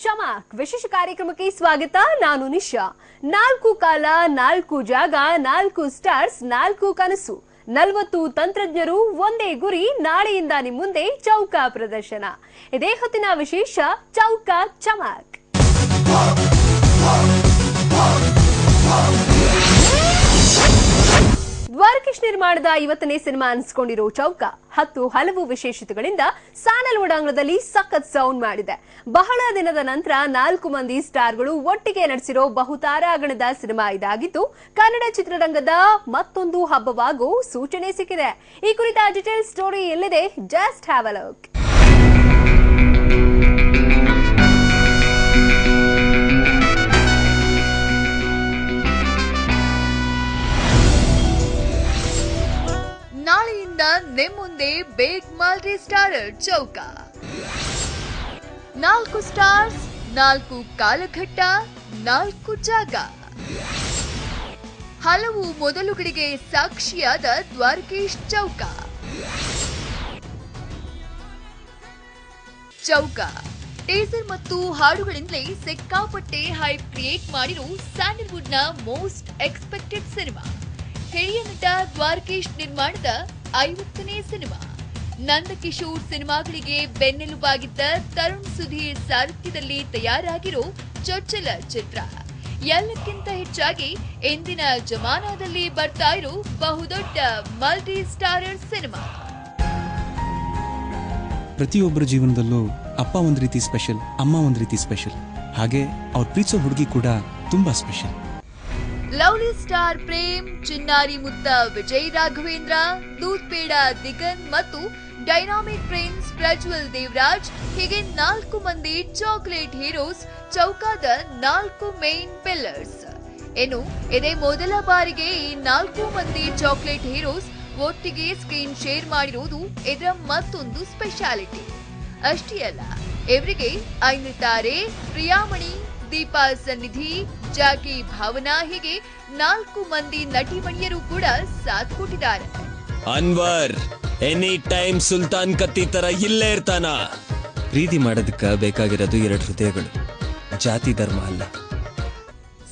ಚಮಕ್ ವಿಶೇಷ ಕಾರ್ಯಕ್ರಮಕ್ಕೆ ಸ್ವಾಗತ. ನಾನು ನಿಶಾ. 4 ಕಾಲ, 4 ಜಾಗ, 4 ಸ್ಟಾರ್ಸ್, 4 ಕನಸು, 40 ತಂತ್ರಜ್ಞರು, ಒಂದೇ ಗುರಿ. ನಾಳೆಯಿಂದ ನಿಮ್ಮ ಮುಂದೆ ಚೌಕ ಪ್ರದರ್ಶನ. ಇದೇ ಹೊತ್ತಿನ ವಿಶೇಷ ಚೌಕ ಚಮಕ್. ದ್ವಾರಕೀಶ್ ನಿರ್ಮಾಣದ ಇವತ್ತನೇ ಸಿನಿಮಾ ಅನ್ಸ್ಕೊಂಡಿರೋ ಚೌಕ 10 ಹಲವು ವಿಶೇಷತೆಗಳಿಂದ ಸ್ಯಾನಲ್ವುಡ್ ಅಂಗಳದಲ್ಲಿ ಸಖತ್ ಸೌಂಡ್ ಮಾಡಿದೆ. ಬಹಳ ದಿನದ ನಂತರ 4 ಮಂದಿ ಸ್ಟಾರ್ಗಳು ಒಟ್ಟಿಗೆ ನಡೆಸಿರೋ ಬಹುತಾರಾಗಣದ ಸಿನಿಮಾ ಇದಾಗಿದ್ದು ಕನ್ನಡ ಚಿತ್ರರಂಗದ ಮತ್ತೊಂದು ಹಬ್ಬವಾಗೋ ಸೂಚನೆ ಸಿಕ್ಕಿದೆ. ಈ ಕುರಿತ ಡಿಟೇಲ್ ಸ್ಟೋರಿ ಎಲ್ಲಿದೆ, ಜಸ್ಟ್ ಹ್ಯಾವ್ ಅ ಲುಕ್. ನಾಳೆಯಿಂದ ನಿಮ್ಮ ಮುಂದೆ ಬಿಗ್ ಮಲ್ಟಿ ಸ್ಟಾರರ್ ಚೌಕ. 4 ಸ್ಟಾರ್ಸ್, 4 ಕಾಲಘಟ್ಟ, 4 ಜಾಗ, ಹಲವು ಮೊದಲುಗಳಿಗೆ ಸಾಕ್ಷಿಯಾದ ದ್ವಾರಕೀಶ್ ಚೌಕ. ಚೌಕ ಟೀಸರ್ ಮತ್ತು ಹಾಡುಗಳಿಂದಲೇ ಸಿಕ್ಕಾಪಟ್ಟೆ ಹೈಪ್ ಕ್ರಿಯೇಟ್ ಮಾಡಿರೋ ಸ್ಯಾಂಡಲ್ವುಡ್ ನ ಮೋಸ್ಟ್ ಎಕ್ಸ್ಪೆಕ್ಟೆಡ್ ಸಿನಿಮಾ. ಹಿರಿಯ ನಟ ದ್ವಾರಕೀಶ್ ನಿರ್ಮಾಣದ 50ನೇ ಸಿನಿಮಾ. ನಂದಕಿಶೋರ್ ಸಿನಿಮಾಗಳಿಗೆ ಬೆನ್ನೆಲುಬಾಗಿದ್ದ ತರುಣ್ ಸುಧೀರ್ ಸಾರಥ್ಯದಲ್ಲಿ ತಯಾರಾಗಿರೋ ಚೊಚ್ಚಲ ಚಿತ್ರ. ಎಲ್ಲಕ್ಕಿಂತ ಹೆಚ್ಚಾಗಿ ಇಂದಿನ ಜಮಾನಾದಲ್ಲಿ ಬರ್ತಾ ಇರೋ ಬಹುದೊಡ್ಡ ಮಲ್ಟಿ ಸ್ಟಾರರ್ ಸಿನಿಮಾ. ಪ್ರತಿಯೊಬ್ಬರ ಜೀವನದಲ್ಲೂ ಅಪ್ಪ ಒಂದ್ ರೀತಿ ಸ್ಪೆಷಲ್, ಅಮ್ಮ ಒಂದ್ ರೀತಿ ಸ್ಪೆಷಲ್. ಹಾಗೆ ಅವ್ರ ಪ್ರೀತಿಸೋ ಹುಡುಗಿ ಕೂಡ ತುಂಬಾ ಸ್ಪೆಷಲ್. ಲವ್ಲಿ ಸ್ಟಾರ್ ಪ್ರೇಮ್, ಚಿನ್ನಾರಿ ಮುತ್ತ ವಿಜಯ್ ರಾಘವೇಂದ್ರ, ದೂತ್ ಪೇಡ ದಿಗನ್ ಮತ್ತು ಡೈನಾಮಿಕ್ ಪ್ರಿನ್ಸ್ ಪ್ರಜ್ವಲ್ ದೇವರಾಜ್ ಹೀಗೆ 4 ಮಂದಿ ಚಾಕ್ಲೇಟ್ ಹೀರೋಸ್ ಚೌಕಾದ 4 ಮೇನ್ ಪಿಲ್ಲರ್ಸ್. ಇನ್ನು ಇದೇ ಮೊದಲ ಬಾರಿಗೆ ಈ 4 ಮಂದಿ ಚಾಕ್ಲೇಟ್ ಹೀರೋಸ್ ಒಟ್ಟಿಗೆ ಸ್ಕ್ರೀನ್ ಶೇರ್ ಮಾಡಿರುವುದು ಇದರ ಮತ್ತೊಂದು ಸ್ಪೆಷಾಲಿಟಿ. ಅಷ್ಟೇ ಅಲ್ಲ, ಇವರಿಗೆ ಐನತಾರೆ, ಪ್ರಿಯಾಮಣಿ, ದೀಪಾ ಸನ್ನಿಧಿ, ಜಾಕಿ ಭಾವನಾ ಹೀಗೆ 4 ಮಂದಿ ನಟಿಮಣಿಯರು ಕೂಡ ಸಾಥ್ ಕೊಟ್ಟಿದ್ದಾರೆ. ಅನ್ವರ್ ಎನಿ ಟೈಮ್ ಸುಲ್ತಾನ್ ಕತ್ತಿ ತರ ಇಲ್ಲೇ ಇರ್ತಾನ. ಪ್ರೀತಿ ಮಾಡೋದಕ್ಕ ಬೇಕಾಗಿರೋದು 2 ಹೃದಯಗಳು, ಜಾತಿ ಧರ್ಮ ಅಲ್ಲ.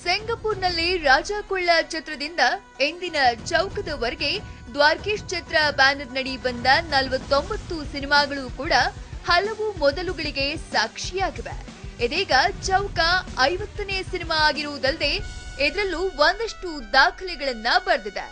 ಸಿಂಗಪುರ್ನಲ್ಲಿ ರಾಜ ಕೊಳ್ಳ ಚಿತ್ರದಿಂದ ಇಂದಿನ ಚೌಕದವರೆಗೆ ದ್ವಾರಕೀಶ್ ಚಿತ್ರ ಬ್ಯಾನರ್ ನಡಿ ಬಂದ 49 ಸಿನಿಮಾಗಳು ಕೂಡ ಹಲವು ಮೊದಲುಗಳಿಗೆ ಸಾಕ್ಷಿಯಾಗಿವೆ. ಇದೀಗ ಚೌಕ 50ನೇ ಸಿನಿಮಾ ಆಗಿರುವುದಲ್ಲದೆ ಇದರಲ್ಲೂ ಒಂದಷ್ಟು ದಾಖಲೆಗಳನ್ನ ಬರೆದಿದೆ.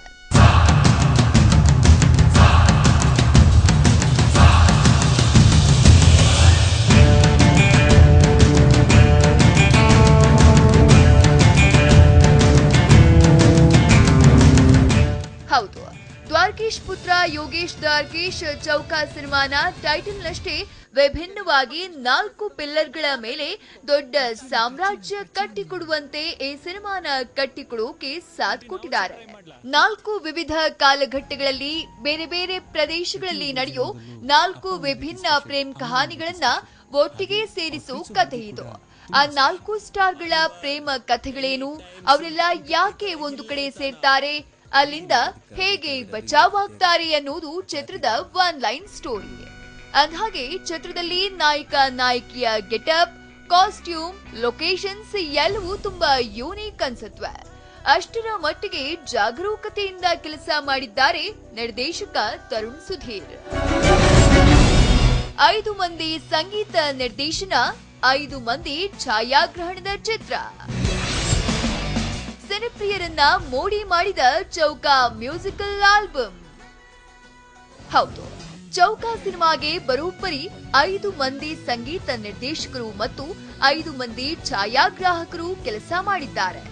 ಹೌದು, ದ್ವಾರಕೀಶ್ ಪುತ್ರ ಯೋಗೇಶ್ ದ್ವಾರಕೀಶ್ ಚೌಕ ಸಿನಿಮಾನ ಟೈಟಲ್ ನಷ್ಟೇ ವಿಭಿನ್ನವಾಗಿ 4 ಪಿಲ್ಲರ್ಗಳ ಮೇಲೆ ದೊಡ್ಡ ಸಾಮ್ರಾಜ್ಯ ಕಟ್ಟಿಕೊಡುವಂತೆ ಈ ಸಿನಿಮಾನ ಕಟ್ಟಿಕೊಡೋಕೆ ಸಾಥ್ ಕೊಟ್ಟಿದ್ದಾರೆ. 4 ವಿವಿಧ ಕಾಲಘಟ್ಟಗಳಲ್ಲಿ ಬೇರೆ ಬೇರೆ ಪ್ರದೇಶಗಳಲ್ಲಿ ನಡೆಯೋ 4 ವಿಭಿನ್ನ ಪ್ರೇಮ್ ಕಹಾನಿಗಳನ್ನ ಒಟ್ಟಿಗೆ ಸೇರಿಸೋ ಕಥೆ ಇದು. ಆ 4 ಸ್ಟಾರ್ಗಳ ಪ್ರೇಮ ಕಥೆಗಳೇನು, ಅವರೆಲ್ಲ ಯಾಕೆ ಒಂದು ಕಡೆ ಸೇರ್ತಾರೆ, ಅಲ್ಲಿಂದ ಹೇಗೆ ಬಚಾವಾಗ್ತಾರೆ ಅನ್ನೋದು ಚಿತ್ರದ 1 ಲೈನ್ ಸ್ಟೋರಿ. ಅಂದ್ಹಾಗೆ ಚಿತ್ರದಲ್ಲಿ ನಾಯಕ ನಾಯಕಿಯ ಗೆಟಪ್, ಕಾಸ್ಟ್ಯೂಮ್, ಲೊಕೇಶನ್ಸ್ ಎಲ್ಲವೂ ತುಂಬಾ ಯೂನಿಕ್ ಅನ್ಸತ್ವೆ. ಅಷ್ಟರ ಮಟ್ಟಿಗೆ ಜಾಗರೂಕತೆಯಿಂದ ಕೆಲಸ ಮಾಡಿದ್ದಾರೆ ನಿರ್ದೇಶಕ ತರುಣ್ ಸುಧೀರ್. 5 ಮಂದಿ ಸಂಗೀತ ನಿರ್ದೇಶನ, 5 ಮಂದಿ ಛಾಯಾಗ್ರಹಣದ ಚಿತ್ರ. ಸಿನಿಪ್ರಿಯರನ್ನ ಮೋಡಿ ಮಾಡಿದ ಚೌಕ ಮ್ಯೂಸಿಕಲ್ ಆಲ್ಬಮ್. ಹೌದು, ಚೌಕ ಸಿನಿಮಾಗೆ ಬರೋಬ್ಬರಿ 5 ಮಂದಿ ಸಂಗೀತ ನಿರ್ದೇಶಕರು ಮತ್ತು 5 ಮಂದಿ ಛಾಯಾಗ್ರಾಹಕರು ಕೆಲಸ ಮಾಡಿದ್ದಾರೆ.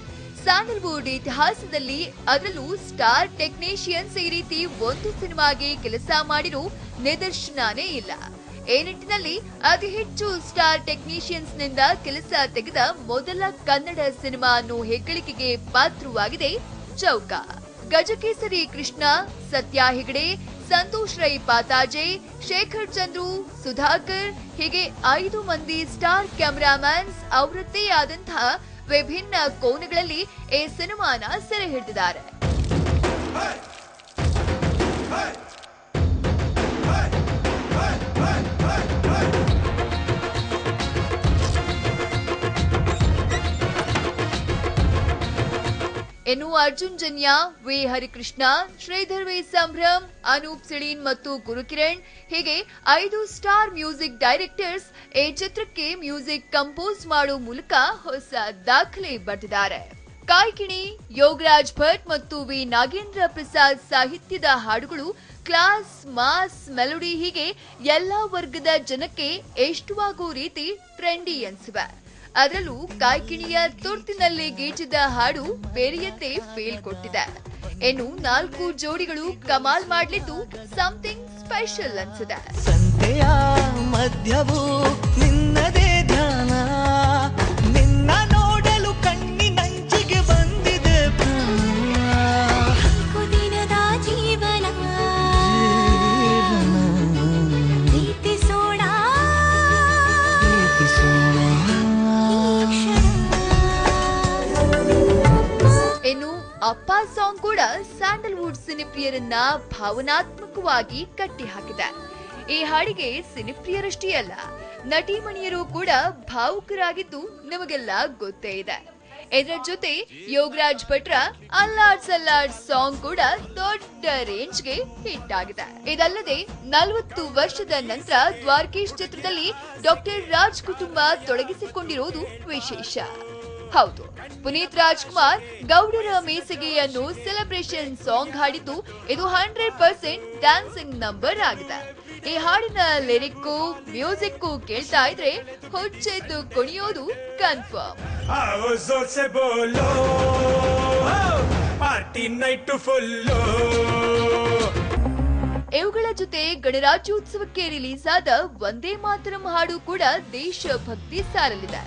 ಸ್ಯಾಂಡಲ್ವುಡ್ ಇತಿಹಾಸದಲ್ಲಿ ಅದರಲ್ಲೂ ಸ್ಟಾರ್ ಟೆಕ್ನಿಷಿಯನ್ಸ್ ಈ ರೀತಿ ಒಂದು ಸಿನಿಮಾಗೆ ಕೆಲಸ ಮಾಡಿರೋ ನಿದರ್ಶನನೇ ಇಲ್ಲ. ಈ ನಿಟ್ಟಿನಲ್ಲಿ ಅತಿ ಹೆಚ್ಚು ಸ್ಟಾರ್ ಟೆಕ್ನಿಷಿಯನ್ಸ್ ನಿಂದ ಕೆಲಸ ತೆಗೆದ ಮೊದಲ ಕನ್ನಡ ಸಿನಿಮಾ ಅನ್ನೋ ಹೆಗ್ಗಳಿಕೆಗೆ ಪಾತ್ರವಾಗಿದೆ ಚೌಕ. ಗಜಕೇಸರಿ ಕೃಷ್ಣ, ಸತ್ಯ ಹೆಗಡೆ, ಸಂತೋಷ್ ರೈ ಪಾತಾಜೆ, ಶೇಖರ್ ಚಂದ್ರು, ಸುಧಾಕರ್ ಹೀಗೆ 5 ಮಂದಿ ಸ್ಟಾರ್ ಕ್ಯಾಮರಾಮನ್ಸ್ ಅವರದ್ದೇ ಆದಂತಹ ವಿಭಿನ್ನ ಕೋನಗಳಲ್ಲಿ ಈ ಸಿನಿಮಾನ ಸೆರೆ ಹಿಡಿದಿದ್ದಾರೆ. ಇನ್ನು ಅರ್ಜುನ್ ಜನ್ಯ, ವಿ ಹರಿಕೃಷ್ಣ, ಶ್ರೀಧರ್ ವಿ ಸಂಭ್ರಮ್, ಅನೂಪ್ ಸಿಳೀನ್ ಮತ್ತು ಗುರುಕಿರಣ್ ಹೀಗೆ 5 ಸ್ಟಾರ್ ಮ್ಯೂಸಿಕ್ ಡೈರೆಕ್ಟರ್ಸ್ ಈ ಚಿತ್ರಕ್ಕೆ ಮ್ಯೂಸಿಕ್ ಕಂಪೋಸ್ ಮಾಡುವ ಮೂಲಕ ಹೊಸ ದಾಖಲೆ ಬರೆದಿದ್ದಾರೆ. ಕಾಯ್ಕಿಣಿ, ಯೋಗರಾಜ್ ಭಟ್ ಮತ್ತು ವಿ ನಾಗೇಂದ್ರ ಪ್ರಸಾದ್ ಸಾಹಿತ್ಯದ ಹಾಡುಗಳು ಕ್ಲಾಸ್, ಮಾಸ್, ಮೆಲೋಡಿ ಹೀಗೆ ಎಲ್ಲಾ ವರ್ಗದ ಜನಕ್ಕೆ ಇಷ್ಟವಾಗುವ ರೀತಿ ಟ್ರೆಂಡಿ ಅನ್ಸಿವೆ. ಅದರಲ್ಲೂ ಕಾಯ್ಕಿಣಿಯ ತುರ್ತಿನಲ್ಲಿ ಗೀಚಿದ ಹಾಡು ಬೇರೆಯದ್ದೇ ಫೀಲ್ ಕೊಟ್ಟಿದೆ. ಇನ್ನು 4 ಜೋಡಿಗಳು ಕಮಾಲ್ ಮಾಡಲಿದ್ದು ಸಮಥಿಂಗ್ ಸ್ಪೆಷಲ್ ಅನ್ಸಿದೆ. ಸಂತೆಯ ಮಧ್ಯವು ನಿನ್ನದೇ ಧ್ಯಾನ, ನಿನ್ನ ನೋಡಲು ಕಣ್ಣಿನಂಚಿಗೆ ಬಂದಿದೆ ದಿನದ ಜೀವನ ಪ್ರೀತಿಸೋಣ ಇನ್ನು ಅಪ್ಪ ಸಾಂಗ್ ಕೂಡ ಸ್ಯಾಂಡಲ್ವುಡ್ ಸಿನಿಪ್ರಿಯರನ್ನ ಭಾವನಾತ್ಮಕವಾಗಿ ಕಟ್ಟಿ ಹಾಕಿದೆ. ಈ ಹಾಡಿಗೆ ಸಿನಿಪ್ರಿಯರಷ್ಟೇ ಅಲ್ಲ, ನಟಿಮಣಿಯರು ಕೂಡ ಭಾವುಕರಾಗಿದ್ದು ನಿಮಗೆಲ್ಲ ಗೊತ್ತೇ ಇದೆ. ಇದರ ಜೊತೆ ಯೋಗರಾಜ್ ಭಟ್ರ ಅಲ್ಲಾಡ್ಸ್ ಅಲ್ಲಾಡ್ಸ್ ಸಾಂಗ್ ಕೂಡ ದೊಡ್ಡ ರೇಂಜ್ಗೆ ಹಿಟ್ ಆಗಿದೆ. ಇದಲ್ಲದೆ 40 ವರ್ಷದ ನಂತರ ದ್ವಾರಕೀಶ್ ಚಿತ್ರದಲ್ಲಿ ಡಾಕ್ಟರ್ ರಾಜ್ ಕುಟುಂಬ ತೊಡಗಿಸಿಕೊಂಡಿರುವುದು ವಿಶೇಷ. ಹೌದು, ಪುನೀತ್ ರಾಜ್ಕುಮಾರ್ ಗೌಡರ ಮೇಸಿಗೆ ಅನ್ನೋ ಸೆಲೆಬ್ರೇಷನ್ ಸಾಂಗ್ ಹಾಡಿದ್ದು ಇದು 100% ಡ್ಯಾನ್ಸಿಂಗ್ ನಂಬರ್ ಆಗಿದೆ. ಈ ಹಾಡಿನ ಲಿರಿಕ್ಕು ಮ್ಯೂಸಿಕ್ಕು ಕೇಳ್ತಾ ಇದ್ರೆ ಹುಚ್ಚೆದ್ದು ಕುಣಿಯೋದು ಕನ್ಫರ್ಮ್. ಇವುಗಳ ಜೊತೆ ಗಣರಾಜ್ಯೋತ್ಸವಕ್ಕೆ ರಿಲೀಸ್ ಆದ ವಂದೇ ಮಾತರಂ ಹಾಡು ಕೂಡ ದೇಶಭಕ್ತಿ ಸಾರಲಿದೆ.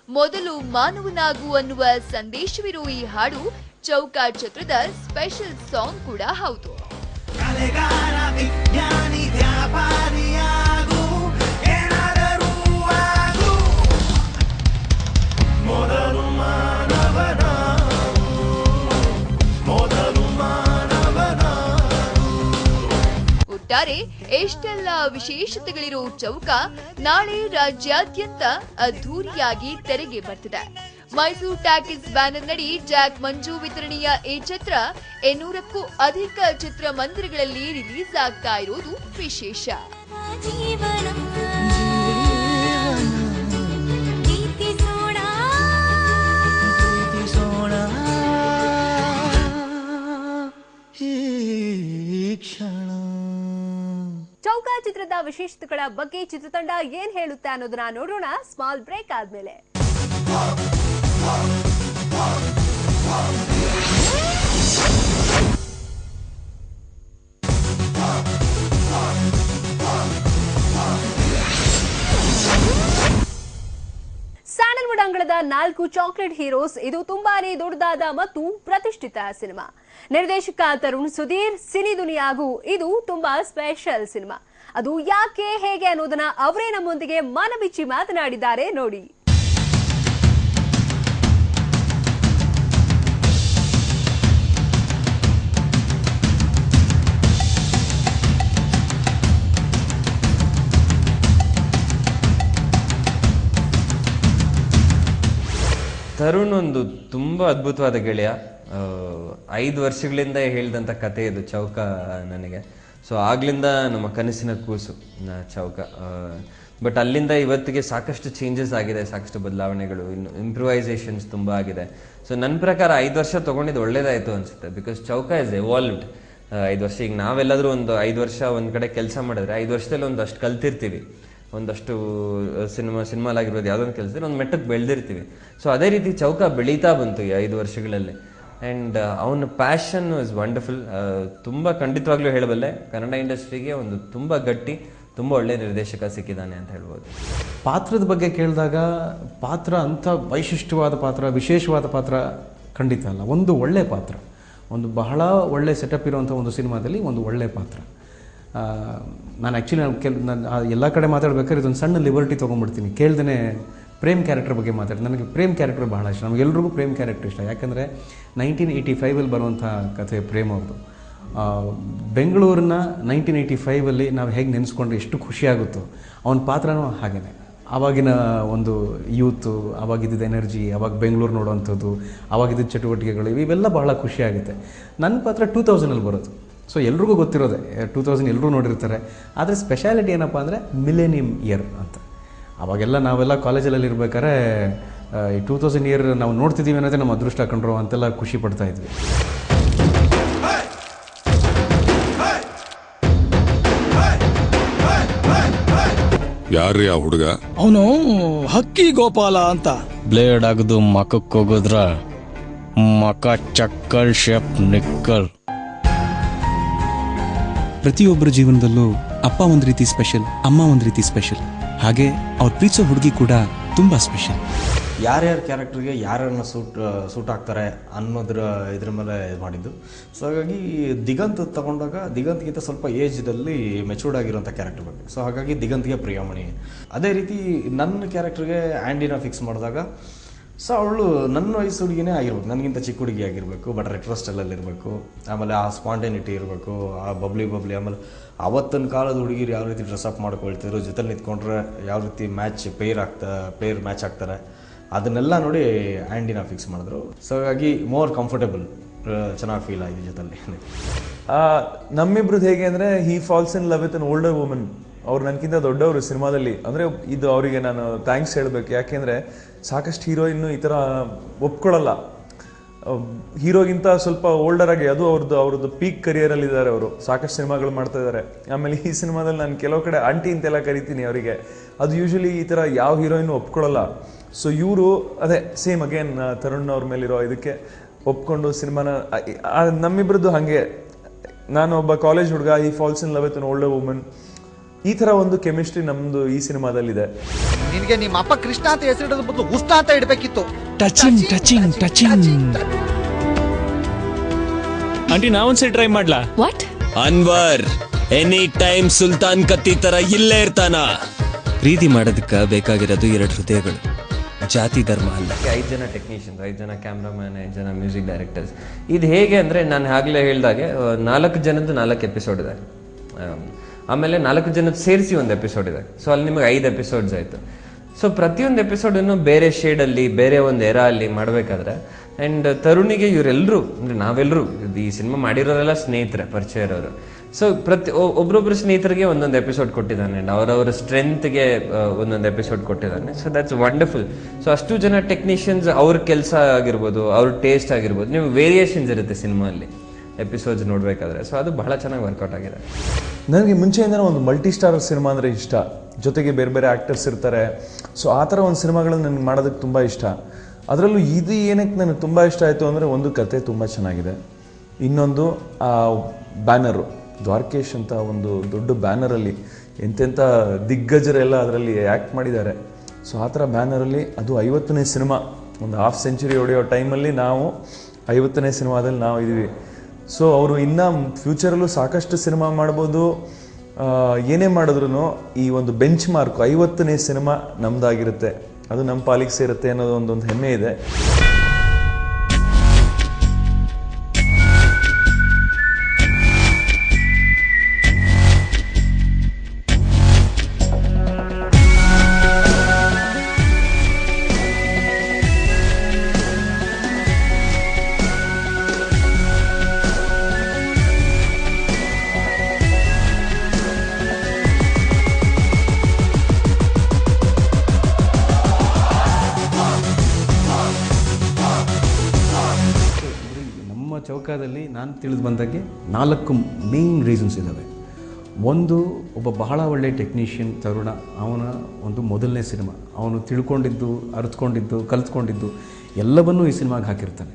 ಮೊದಲು ಮಾನವನಾಗು ಅನ್ನುವ ಸಂದೇಶವಿರುವ ಈ ಹಾಡು ಚೌಕ ಚಿತ್ರದ ಸ್ಪೆಷಲ್ ಸಾಂಗ್ ಕೂಡ ಹೌದು. ಒಟ್ಟಾರೆ ಎಷ್ಟೆಲ್ಲ ವಿಶೇಷತೆಗಳಿರೋ ಚೌಕ ನಾಳೆ ರಾಜ್ಯಾದ್ಯಂತ ಅದ್ಧೂರಿಯಾಗಿ ತೆರೆಗೆ ಬರ್ತಿದೆ. ಮೈಸೂರು ಟಾಕೀಸ್ ಬ್ಯಾನರ್ ನಡಿ ಜಾಕ್ ಮಂಜು ವಿತರಣೆಯ ಈ ಚಿತ್ರ 800ಕ್ಕೂ ಅಧಿಕ ಚಿತ್ರಮಂದಿರಗಳಲ್ಲಿ ರಿಲೀಸ್ ಆಗ್ತಾ ಇರೋದು ವಿಶೇಷ. ಚೌಕ ಚಿತ್ರದ ವಿಶೇಷತೆಗಳ ಬಗ್ಗೆ ಚಿತ್ರತಂಡ ಏನ್ ಹೇಳುತ್ತೆ ಅನ್ನೋದನ್ನ ನೋಡೋಣ ಸ್ಮಾಲ್ ಬ್ರೇಕ್ ಆದ್ಮೇಲೆ. ಸ್ಯಾಂಡಲ್ವುಡ್ ಅಂಗಳದ 4 ಚಾಕ್ಲೇಟ್ ಹೀರೋಸ್ ಇದು ತುಂಬಾನೇ ದೊಡ್ಡದಾದ ಮತ್ತು ಪ್ರತಿಷ್ಠಿತ ಸಿನಿಮಾ. ನಿರ್ದೇಶಕ ತರುಣ್ ಸುಧೀರ್ ಸಿನಿ ದುನಿಯಾಗೂ ಇದು ತುಂಬಾ ಸ್ಪೆಷಲ್ ಸಿನಿಮಾ. ಅದು ಯಾಕೆ, ಹೇಗೆ ಅನ್ನೋದನ್ನ ಅವರೇ ನಮ್ಮೊಂದಿಗೆ ಮನಬಿಚ್ಚಿ ಮಾತನಾಡಿದ್ದಾರೆ ನೋಡಿ. ತರುಣ್ ಒಂದು ತುಂಬ ಅದ್ಭುತವಾದ ಗೆಳೆಯ. 5 ವರ್ಷಗಳಿಂದ ಹೇಳಿದಂಥ ಕತೆ ಇದು ಚೌಕ ನನಗೆ. ಸೊ ಆಗ್ಲಿಂದ ನಮ್ಮ ಕನಸಿನ ಕೂಸು ಚೌಕ. ಬಟ್ ಅಲ್ಲಿಂದ ಇವತ್ತಿಗೆ ಸಾಕಷ್ಟು ಚೇಂಜಸ್ ಆಗಿದೆ, ಸಾಕಷ್ಟು ಬದಲಾವಣೆಗಳು, ಇನ್ನು ಇಂಪ್ರೂವೈಸೇಷನ್ಸ್ ತುಂಬ ಆಗಿದೆ. ಸೊ ನನ್ನ ಪ್ರಕಾರ 5 ವರ್ಷ ತೊಗೊಂಡಿದ್ದು ಒಳ್ಳೇದಾಯಿತು ಅನಿಸುತ್ತೆ. ಬಿಕಾಸ್ ಚೌಕ ಇಸ್ ಎವಾಲ್ವ್ಡ್. 5 ವರ್ಷ ಈಗ ನಾವೆಲ್ಲಾದರೂ ಒಂದು 5 ವರ್ಷ ಒಂದು ಕಡೆ ಕೆಲಸ ಮಾಡಿದ್ರೆ 5 ವರ್ಷದಲ್ಲಿ ಒಂದಷ್ಟು ಕಲ್ತಿರ್ತೀವಿ, ಒಂದಷ್ಟು ಸಿನಿಮಾಲಾಗಿರ್ಬೋದು ಯಾವುದೊಂದು ಕೆಲಸದಲ್ಲಿ ಒಂದು ಮೆಟ್ಟಕ್ಕೆ ಬೆಳೆದಿರ್ತೀವಿ. ಸೊ ಅದೇ ರೀತಿ ಚೌಕ ಬೆಳೀತಾ ಬಂತು ಈ 5 ವರ್ಷಗಳಲ್ಲಿ. ಆ್ಯಂಡ್ ಅವನ ಪ್ಯಾಷನ್ ಇಸ್ ವಂಡರ್ಫುಲ್. ತುಂಬ ಖಂಡಿತವಾಗ್ಲೂ ಹೇಳಬಲ್ಲೆ, ಕನ್ನಡ ಇಂಡಸ್ಟ್ರಿಗೆ ಒಂದು ತುಂಬ ಗಟ್ಟಿ, ತುಂಬ ಒಳ್ಳೆಯ ನಿರ್ದೇಶಕ ಸಿಕ್ಕಿದ್ದಾನೆ ಅಂತ ಹೇಳ್ಬೋದು. ಪಾತ್ರದ ಬಗ್ಗೆ ಕೇಳಿದಾಗ ಪಾತ್ರ ಅಂಥ ವೈಶಿಷ್ಟ್ಯವಾದ ಪಾತ್ರ, ವಿಶೇಷವಾದ ಪಾತ್ರ ಖಂಡಿತ ಅಲ್ಲ. ಒಂದು ಒಳ್ಳೆಯ ಪಾತ್ರ, ಒಂದು ಬಹಳ ಒಳ್ಳೆಯ ಸೆಟಪ್ ಇರುವಂಥ ಒಂದು ಸಿನಿಮಾದಲ್ಲಿ ಒಂದು ಒಳ್ಳೆಯ ಪಾತ್ರ. ನಾನು ಆ್ಯಕ್ಚುಲಿ ನಾನು ಎಲ್ಲ ಕಡೆ ಮಾತಾಡ್ಬೇಕಾದ್ರೆ ಇದೊಂದು ಸಣ್ಣ ಲಿಬರ್ಟಿ ತೊಗೊಂಡ್ಬಿಡ್ತೀನಿ. ಕೇಳ್ದೇ ಪ್ರೇಮ್ ಕ್ಯಾರೆಕ್ಟರ್ ಬಗ್ಗೆ ಮಾತಾಡಿ. ನನಗೆ ಪ್ರೇಮ್ ಕ್ಯಾರೆಕ್ಟರ್ ಬಹಳ ಇಷ್ಟ. ನಮಗೆಲ್ರಿಗೂ ಪ್ರೇಮ್ ಕ್ಯಾರೆಕ್ಟರ್ ಇಷ್ಟ. ಯಾಕಂದರೆ 1985 ಬರುವಂಥ ಕಥೆ ಪ್ರೇಮ್ ಅವ್ರದ್ದು. ಬೆಂಗಳೂರನ್ನ 1985 ನಾವು ಹೇಗೆ ನೆನೆಸ್ಕೊಂಡ್ರೆ ಎಷ್ಟು ಖುಷಿಯಾಗುತ್ತೋ ಅವನ ಪಾತ್ರನೂ ಹಾಗೇ. ಆವಾಗಿನ ಒಂದು ಯೂತು, ಆವಾಗಿದ್ದ ಎನರ್ಜಿ, ಆವಾಗ ಬೆಂಗಳೂರು ನೋಡೋವಂಥದ್ದು, ಆವಾಗಿದ್ದ ಚಟುವಟಿಕೆಗಳು ಇವೆಲ್ಲ ಬಹಳ ಖುಷಿಯಾಗುತ್ತೆ. ನನ್ನ ಪಾತ್ರ 2000 ಬರೋದು. ಸೊ ಎಲ್ರಿಗೂ ಗೊತ್ತಿರೋದೆ, 2000 ಎಲ್ಲರೂ ನೋಡಿರ್ತಾರೆ. ಆದರೆ ಸ್ಪೆಷಾಲಿಟಿ ಏನಪ್ಪ ಅಂದರೆ ಮಿಲೇನಿಯಮ್ ಇಯರ್ ಅಂತ. ಅವಾಗೆಲ್ಲ ನಾವೆಲ್ಲ ಕಾಲೇಜಲ್ಲಿ ಇರ್ಬೇಕಾದ್ರೆ ಈ 2000 ಇಯರ್ ನಾವು ನೋಡ್ತಿದ್ದೀವಿ ಅನ್ನೋದೇ ನಮ್ಮ ಅದೃಷ್ಟ ಕಂಡ್ರು ಅಂತೆಲ್ಲ ಖುಷಿ ಪಡ್ತಾ ಇದ್ವಿ. ಯಾರ್ರೀ ಆ ಹುಡುಗ? ಅವನು ಹಕ್ಕಿ ಗೋಪಾಲ ಅಂತ. ಬ್ಲೇಡ್ ಆಗದು ಮಕಕ್ಕೆ ಹೋಗೋದ್ರ ಮಕ ಚಕ್ಕಲ್ ಶೇಪ್ ನಿಕ್ಕಲ್. ಪ್ರತಿಯೊಬ್ಬರ ಜೀವನದಲ್ಲೂ ಅಪ್ಪ ಒಂದ್ ರೀತಿ ಸ್ಪೆಷಲ್, ಅಮ್ಮ ಒಂದ್ ರೀತಿ ಸ್ಪೆಷಲ್. ಹಾಗೆ ಅವ್ರು ಪ್ರೀತಿಸೋ ಹುಡುಗಿ ಕೂಡ ತುಂಬಾ ಸ್ಪೆಷಲ್. ಯಾರ್ಯಾರ ಕ್ಯಾರೆಕ್ಟರ್ಗೆ ಯಾರನ್ನ ಸೂಟ್ ಆಗ್ತಾರೆ ಅನ್ನೋದ್ರ ಇದ್ರ ಮೇಲೆ ಮಾಡಿದ್ದು. ಸೊ ಹಾಗಾಗಿ ದಿಗಂತ್ ತಗೊಂಡಾಗ ದಿಗಂತ್ಗಿಂತ ಸ್ವಲ್ಪ ಏಜ್ದಲ್ಲಿ ಮೆಚೂರ್ಡ್ ಆಗಿರೋಂಥ ಕ್ಯಾರೆಕ್ಟರ್ ಬಗ್ಗೆ. ಸೊ ಹಾಗಾಗಿ ದಿಗಂತ್ಗೆ ಪ್ರಿಯಮಣಿ. ಅದೇ ರೀತಿ ನನ್ನ ಕ್ಯಾರೆಕ್ಟರ್ಗೆ ಆ್ಯಂಡಿನ ಫಿಕ್ಸ್ ಮಾಡಿದಾಗ ಸೊ ಅವಳು ನನ್ನ ವಯಸ್ಸು ಹುಡುಗಿನೇ ಆಗಿರ್ಬೇಕು, ನನಗಿಂತ ಚಿಕ್ಕ ಹುಡುಗಿ ಆಗಿರಬೇಕು, ಬಟ್ ರೆಟ್ರೋ ಸ್ಟೈಲಲ್ಲಿರಬೇಕು. ಆಮೇಲೆ ಆ ಸ್ಪಾಂಟೇನಿಟಿ ಇರಬೇಕು, ಆ ಬಬ್ಲಿ. ಆಮೇಲೆ ಅವತ್ತಿನ ಕಾಲದ ಹುಡುಗಿರು ಯಾವ ರೀತಿ ಡ್ರೆಸ್ಅಪ್ ಮಾಡ್ಕೊಳ್ತಿದ್ರು, ಜೊತೆಲಿ ನಿಂತ್ಕೊಂಡ್ರೆ ಯಾವ ರೀತಿ ಪೇರ್ ಮ್ಯಾಚ್ ಆಗ್ತಾರೆ, ಅದನ್ನೆಲ್ಲ ನೋಡಿ ಆ್ಯಂಡಿನ ಫಿಕ್ಸ್ ಮಾಡಿದ್ರು. ಸೊ ಹಾಗಾಗಿ ಮೋರ್ ಕಂಫರ್ಟೇಬಲ್, ಚೆನ್ನಾಗಿ ಫೀಲ್ ಆಗಿದೆ ಜೊತೆಲಿ. ನಮ್ಮಿಬ್ರದ್ದು ಹೇಗೆ ಅಂದರೆ he falls in love with an older woman. ಅವ್ರು ನನಗಿಂತ ದೊಡ್ಡವರು ಸಿನಿಮಾದಲ್ಲಿ. ಅಂದರೆ ಇದು ಅವರಿಗೆ ನಾನು ಥ್ಯಾಂಕ್ಸ್ ಹೇಳಬೇಕು. ಯಾಕೆಂದರೆ ಸಾಕಷ್ಟು ಹೀರೋಯಿನ್ನು ಈ ಥರ ಒಪ್ಕೊಳ್ಳಲ್ಲ. ಹೀರೋಗಿಂತ ಸ್ವಲ್ಪ ಓಲ್ಡರ್ ಆಗಿ, ಅದು ಅವ್ರದ್ದು ಪೀಕ್ ಕರಿಯರಲ್ಲಿ ಇದ್ದಾರೆ ಅವರು, ಸಾಕಷ್ಟು ಸಿನಿಮಾಗಳು ಮಾಡ್ತಾ ಇದ್ದಾರೆ. ಆಮೇಲೆ ಈ ಸಿನಿಮಾದಲ್ಲಿ ನಾನು ಕೆಲವು ಕಡೆ ಆಂಟಿ ಅಂತೆಲ್ಲ ಕರಿತೀನಿ ಅವರಿಗೆ. ಅದು ಯೂಶಲಿ ಈ ಥರ ಯಾವ ಹೀರೋಯಿನ್ನು ಒಪ್ಕೊಳ್ಳಲ್ಲ. ಸೊ ಇವರು ಅದೇ ಸೇಮ್ ಅಗೇನ್ ತರುಣ್ ಅವ್ರ ಮೇಲಿರೋ ಇದಕ್ಕೆ ಒಪ್ಕೊಂಡು ಸಿನಿಮಾನ ನಮ್ಮಿಬ್ರದ್ದು ಹಾಗೆ. ನಾನು ಒಬ್ಬ ಕಾಲೇಜ್ ಹುಡುಗ, ಈ falls in love with an older woman. ಈ ಥರ ಒಂದು ಕೆಮಿಸ್ಟ್ರಿ ನಮ್ಮದು ಈ ಸಿನಿಮಾದಲ್ಲಿದೆ. ನಿನಗೆ ನಿಮ್ಮ ಅಪ್ಪ ಕೃಷ್ಣ ಅಂತ ಹೆಸರಿಡೋದ್ರ ಬದಲು ಉಸ್ತಾ ಅಂತ ಇಡಬೇಕಿತ್ತು. Touching touching touching. ಆಂಟಿ ನಾವೊಂದ್ಸರಿ ಟ್ರೈ ಮಾಡ್ಲಾ? What? Anwar any time Sultan ಕತ್ತಿ ತರ ಇಲ್ಲೇ ಇರ್ತಾನ. ಪ್ರೀತಿ ಮಾಡೋದಕ್ಕ ಬೇಕಾಗಿರೋದು 2 ಹೃದಯಗಳು, ಜಾತಿ ಧರ್ಮ ಅಲ್ಲ. 5 ಜನ ಟೆಕ್ನಿಷಿಯನ್ಸ್, 5 ಜನ ಕ್ಯಾಮ್ರಾಮ್ಯಾನ್, 5 ಜನ ಮ್ಯೂಸಿಕ್ ಡೈರೆಕ್ಟರ್ಸ್. ಇದು ಹೇಗೆ ಅಂದರೆ ನಾನು ಆಗಲೇ ಹೇಳಿದಾಗೆ 4 ಜನದ್ದು 4 ಎಪಿಸೋಡ್ ಇದೆ. ಆಮೇಲೆ 4 ಜನದ ಸೇರಿಸಿ ಒಂದು ಎಪಿಸೋಡ್ ಇದೆ. ಸೊ ಅಲ್ಲಿ ನಿಮಗೆ 5 ಎಪಿಸೋಡ್ಸ್ ಆಯಿತು. ಸೊ ಪ್ರತಿಯೊಂದು ಎಪಿಸೋಡನ್ನು ಬೇರೆ ಶೇಡಲ್ಲಿ, ಬೇರೆ ಒಂದು ಎರಾ ಅಲ್ಲಿ ಮಾಡಬೇಕಾದ್ರೆ, ಆ್ಯಂಡ್ ತರುಣಿಗೆ ಇವರೆಲ್ಲರೂ ಅಂದರೆ ನಾವೆಲ್ಲರೂ ಈ ಸಿನಿಮಾ ಮಾಡಿರೋರೆಲ್ಲ ಸ್ನೇಹಿತರೆ, ಪರಿಚಯ ಇರೋರು. ಸೊ ಒಬ್ರೊಬ್ರು ಸ್ನೇಹಿತರಿಗೆ ಒಂದೊಂದು ಎಪಿಸೋಡ್ ಕೊಟ್ಟಿದ್ದಾನೆ, ಆ್ಯಂಡ್ ಅವರವರ ಸ್ಟ್ರೆಂತ್ಗೆ ಒಂದೊಂದು ಎಪಿಸೋಡ್ ಕೊಟ್ಟಿದ್ದಾನೆ. So that's wonderful. ಸೊ ಅಷ್ಟು ಜನ ಟೆಕ್ನಿಷಿಯನ್ಸ್, ಅವ್ರ ಕೆಲಸ ಆಗಿರ್ಬೋದು, ಅವ್ರ ಟೇಸ್ಟ್ ಆಗಿರ್ಬೋದು, ನೀವು ವೇರಿಯೇಷನ್ಸ್ ಇರುತ್ತೆ ಸಿನಿಮಾಲ್ಲಿ ಎಪಿಸೋಡ್ಸ್ ನೋಡಬೇಕಾದ್ರೆ. ಸೊ ಅದು ಬಹಳ ಚೆನ್ನಾಗಿ ವರ್ಕೌಟ್ ಆಗಿದೆ. ನನಗೆ ಮುಂಚೆಯಿಂದನೇ ಒಂದು ಮಲ್ಟಿ ಸ್ಟಾರರ್ ಸಿನಿಮಾ ಅಂದರೆ ಇಷ್ಟ. ಜೊತೆಗೆ ಬೇರೆ ಬೇರೆ ಆ್ಯಕ್ಟರ್ಸ್ ಇರ್ತಾರೆ. ಸೊ ಆ ಥರ ಒಂದು ಸಿನಿಮಾಗಳನ್ನ ನನಗೆ ಮಾಡೋದಕ್ಕೆ ತುಂಬ ಇಷ್ಟ. ಅದರಲ್ಲೂ ಇದು ಏನಕ್ಕೆ ನನಗೆ ತುಂಬ ಇಷ್ಟ ಆಯಿತು ಅಂದರೆ, ಒಂದು ಕತೆ ತುಂಬ ಚೆನ್ನಾಗಿದೆ, ಇನ್ನೊಂದು ಆ ಬ್ಯಾನರು, ದ್ವಾರಕೇಶ್ ಅಂತ ಒಂದು ದೊಡ್ಡ ಬ್ಯಾನರಲ್ಲಿ ಎಂತೆಂಥ ದಿಗ್ಗಜರೆಲ್ಲ ಅದರಲ್ಲಿ ಆ್ಯಕ್ಟ್ ಮಾಡಿದ್ದಾರೆ. ಸೊ ಆ ಥರ ಬ್ಯಾನರಲ್ಲಿ ಅದು 50ನೇ ಸಿನಿಮಾ, ಒಂದು ಹಾಫ್ ಸೆಂಚುರಿ ಹೊಡೆಯೋ ಟೈಮಲ್ಲಿ ನಾವು 50ನೇ ಸಿನಿಮಾದಲ್ಲಿ ನಾವು ಇದ್ದೀವಿ. ಸೊ ಅವರು ಇನ್ನು ಫ್ಯೂಚರಲ್ಲೂ ಸಾಕಷ್ಟು ಸಿನಿಮಾ ಮಾಡ್ಬೋದು. ಏನೇ ಮಾಡಿದ್ರು ಈ ಒಂದು ಬೆಂಚ್ ಮಾರ್ಕ್ 50ನೇ ಸಿನಿಮಾ ನಮ್ದಾಗಿರುತ್ತೆ, ಅದು ನಮ್ಮ ಪಾಲಿಗೆ ಸೇರುತ್ತೆ ಅನ್ನೋದು ಒಂದೊಂದು ಹೆಮ್ಮೆ ಇದೆ. ಚೌಕದಲ್ಲಿ ನಾನು ತಿಳಿದು ಬಂದಾಗೆ 4 ಮೇನ್ ರೀಸನ್ಸ್ ಇದ್ದಾವೆ. ಒಂದು, ಒಬ್ಬ ಬಹಳ ಒಳ್ಳೆಯ ಟೆಕ್ನಿಷಿಯನ್ ತರುಣ, ಅವನ ಒಂದು ಮೊದಲನೇ ಸಿನಿಮಾ, ಅವನು ತಿಳ್ಕೊಂಡಿದ್ದು, ಅರ್ಥಕೊಂಡಿದ್ದು, ಕಲ್ತ್ಕೊಂಡಿದ್ದು ಎಲ್ಲವನ್ನೂ ಈ ಸಿನಿಮಾಗೆ ಹಾಕಿರ್ತಾನೆ.